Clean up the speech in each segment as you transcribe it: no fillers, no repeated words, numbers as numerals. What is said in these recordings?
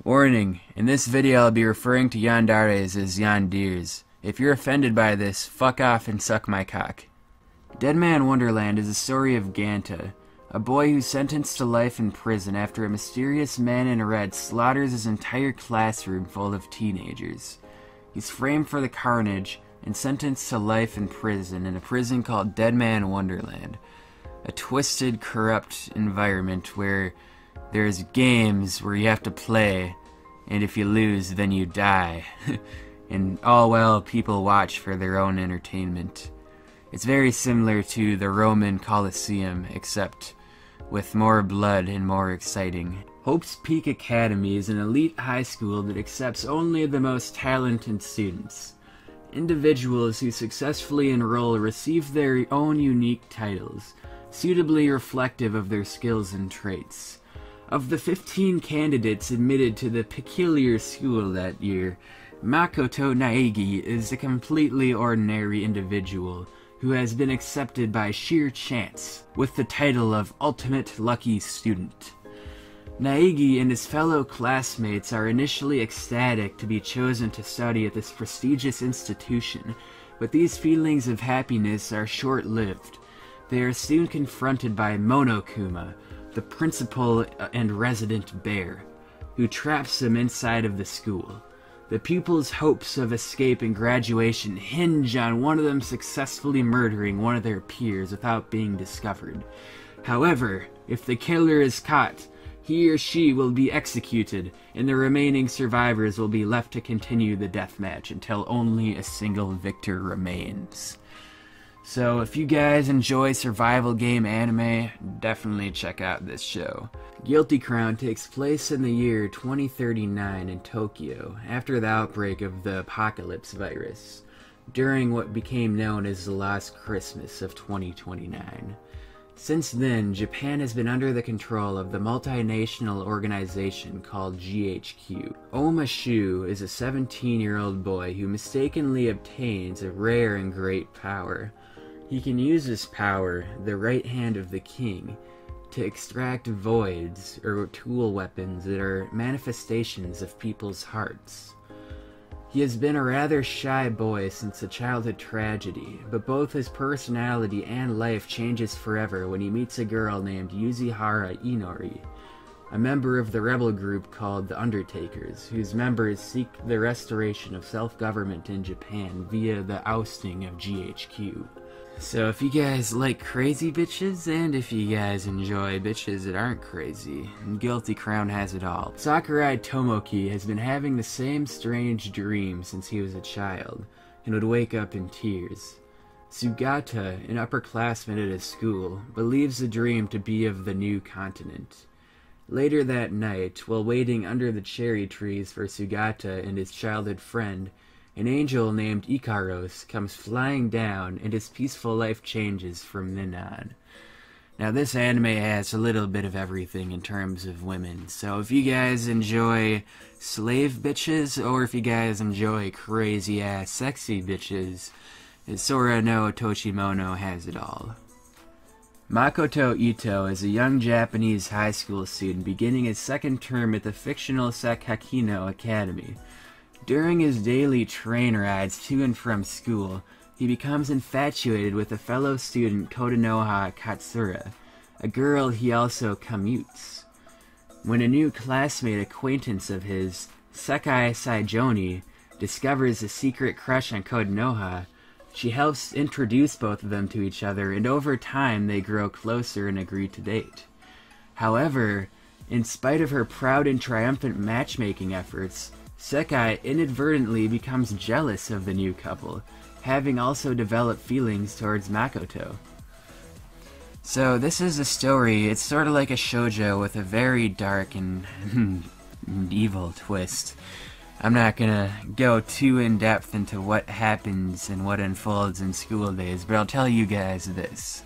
Warning, in this video I'll be referring to yandares as yanderes. If you're offended by this, fuck off and suck my cock. Dead Man Wonderland is the story of Ganta, a boy who's sentenced to life in prison after a mysterious man in red slaughters his entire classroom full of teenagers. He's framed for the carnage and sentenced to life in prison in a prison called Dead Man Wonderland, a twisted, corrupt environment where there's games where you have to play, and if you lose, then you die. And all while people watch for their own entertainment. It's very similar to the Roman Colosseum, except with more blood and more exciting. Hope's Peak Academy is an elite high school that accepts only the most talented students. Individuals who successfully enroll receive their own unique titles, suitably reflective of their skills and traits. Of the 15 candidates admitted to the peculiar school that year, Makoto Naegi is a completely ordinary individual who has been accepted by sheer chance with the title of Ultimate Lucky Student. Naegi and his fellow classmates are initially ecstatic to be chosen to study at this prestigious institution, but these feelings of happiness are short-lived. They are soon confronted by Monokuma, the principal and resident bear, who traps them inside of the school. The pupils' hopes of escape and graduation hinge on one of them successfully murdering one of their peers without being discovered. However, if the killer is caught, he or she will be executed, and the remaining survivors will be left to continue the deathmatch until only a single victor remains. So if you guys enjoy survival game anime, definitely check out this show. Guilty Crown takes place in the year 2039 in Tokyo, after the outbreak of the apocalypse virus, during what became known as the Last Christmas of 2029. Since then, Japan has been under the control of the multinational organization called GHQ. Omashu is a 17-year-old boy who mistakenly obtains a rare and great power. He can use this power, the right hand of the king, to extract voids, or tool weapons that are manifestations of people's hearts. He has been a rather shy boy since a childhood tragedy, but both his personality and life changes forever when he meets a girl named Yuzihara Inori, a member of the rebel group called the Undertakers, whose members seek the restoration of self-government in Japan via the ousting of GHQ. So if you guys like crazy bitches, and if you guys enjoy bitches that aren't crazy, Guilty Crown has it all. Sakurai Tomoki has been having the same strange dream since he was a child, and would wake up in tears. Sugata, an upperclassman at his school, believes the dream to be of the new continent. Later that night, while waiting under the cherry trees for Sugata and his childhood friend, an angel named Ikaros comes flying down, and his peaceful life changes from then on. Now this anime has a little bit of everything in terms of women, so if you guys enjoy slave bitches, or if you guys enjoy crazy ass sexy bitches, Sora no Tochimono has it all. Makoto Ito is a young Japanese high school student beginning his second term at the fictional Sakakino Academy. During his daily train rides to and from school, he becomes infatuated with a fellow student Kodonoha Katsura, a girl he also commutes. When a new classmate acquaintance of his, Sekai Saijoni, discovers a secret crush on Kodonoha, she helps introduce both of them to each other, and over time they grow closer and agree to date. However, in spite of her proud and triumphant matchmaking efforts, Sekai inadvertently becomes jealous of the new couple, having also developed feelings towards Makoto. So this is a story, it's sort of like a shoujo with a very dark and evil twist. I'm not gonna go too in-depth into what happens and what unfolds in School Days, but I'll tell you guys this.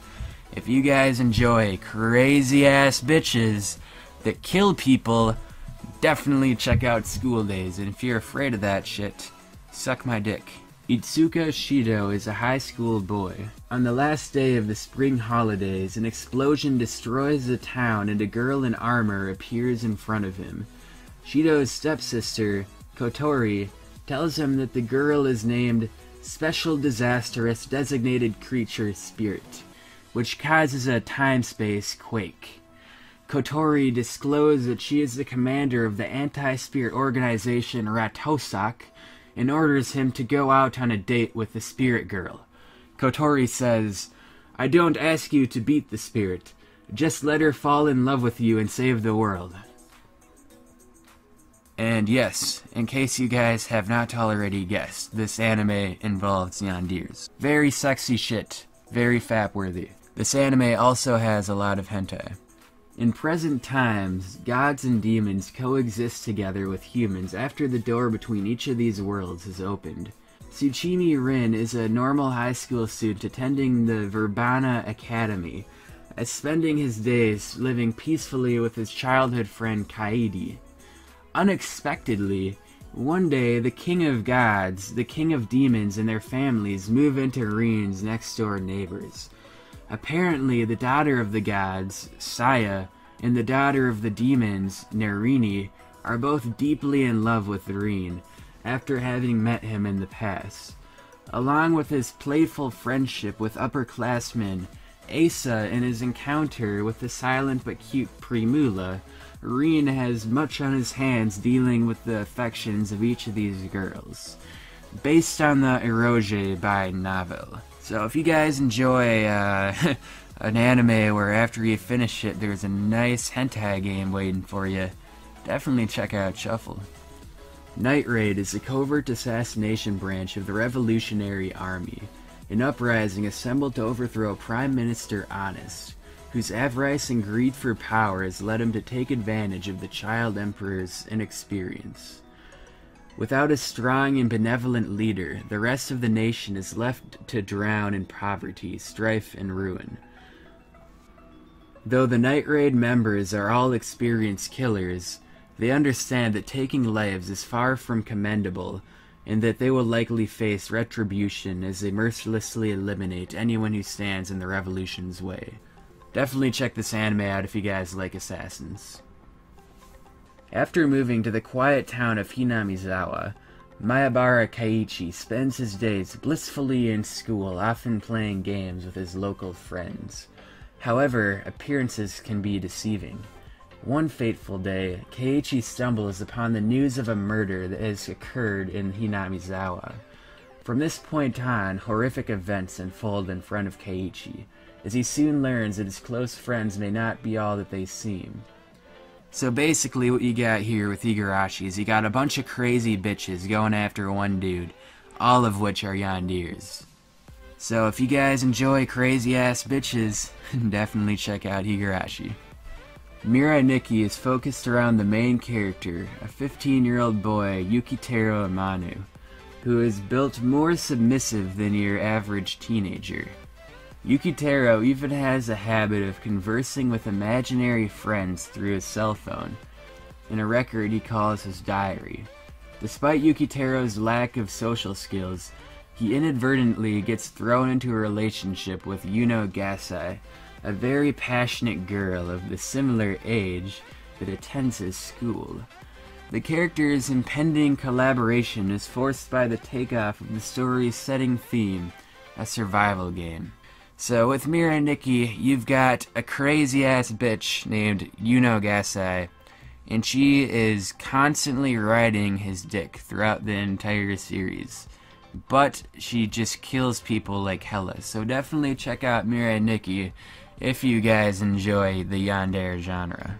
If you guys enjoy crazy-ass bitches that kill people, definitely check out School Days, and if you're afraid of that shit, suck my dick. Itsuka Shido is a high school boy. On the last day of the spring holidays, an explosion destroys the town and a girl in armor appears in front of him. Shido's stepsister, Kotori, tells him that the girl is named Special Disastrous Designated Creature Spirit, which causes a time-space quake. Kotori discloses that she is the commander of the anti-spirit organization Ratosak and orders him to go out on a date with the spirit girl. Kotori says, "I don't ask you to beat the spirit. Just let her fall in love with you and save the world." And yes, in case you guys have not already guessed, this anime involves yanderes. Very sexy shit. Very fap-worthy. This anime also has a lot of hentai. In present times, gods and demons coexist together with humans after the door between each of these worlds is opened. Tsuchimi Rin is a normal high school student attending the Verbana Academy, spending his days living peacefully with his childhood friend Kaede. Unexpectedly, one day the king of gods, the king of demons, and their families move into Rin's next-door neighbors. Apparently, the daughter of the gods, Saya, and the daughter of the demons, Narini, are both deeply in love with Rin, after having met him in the past. Along with his playful friendship with upperclassmen, Asa and his encounter with the silent but cute Primula, Rin has much on his hands dealing with the affections of each of these girls, based on the Eroge by novel. So if you guys enjoy an anime where after you finish it there's a nice hentai game waiting for you, definitely check out Shuffle. Night Raid is a covert assassination branch of the Revolutionary Army, an uprising assembled to overthrow Prime Minister Honest, whose avarice and greed for power has led him to take advantage of the child emperor's inexperience. Without a strong and benevolent leader, the rest of the nation is left to drown in poverty, strife, and ruin. Though the Night Raid members are all experienced killers, they understand that taking lives is far from commendable, and that they will likely face retribution as they mercilessly eliminate anyone who stands in the revolution's way. Definitely check this anime out if you guys like assassins. After moving to the quiet town of Hinamizawa, Mayabara Keiichi spends his days blissfully in school, often playing games with his local friends. However, appearances can be deceiving. One fateful day, Keiichi stumbles upon the news of a murder that has occurred in Hinamizawa. From this point on, horrific events unfold in front of Keiichi, as he soon learns that his close friends may not be all that they seem. So basically what you got here with Igarashi is you got a bunch of crazy bitches going after one dude, all of which are yanderes. So if you guys enjoy crazy ass bitches, definitely check out Igarashi. Mirai Nikki is focused around the main character, a 15-year-old boy, Yukitaro Amano, who is built more submissive than your average teenager. Yukitaro even has a habit of conversing with imaginary friends through his cell phone, in a record he calls his diary. Despite Yukitaro's lack of social skills, he inadvertently gets thrown into a relationship with Yuno Gasai, a very passionate girl of the similar age that attends his school. The character's impending collaboration is forced by the takeoff of the story's setting theme, a survival game. So with Mirai Nikki, you've got a crazy-ass bitch named Yuno Gasai, and she is constantly riding his dick throughout the entire series. But she just kills people like hella, so definitely check out Mirai Nikki if you guys enjoy the yandere genre.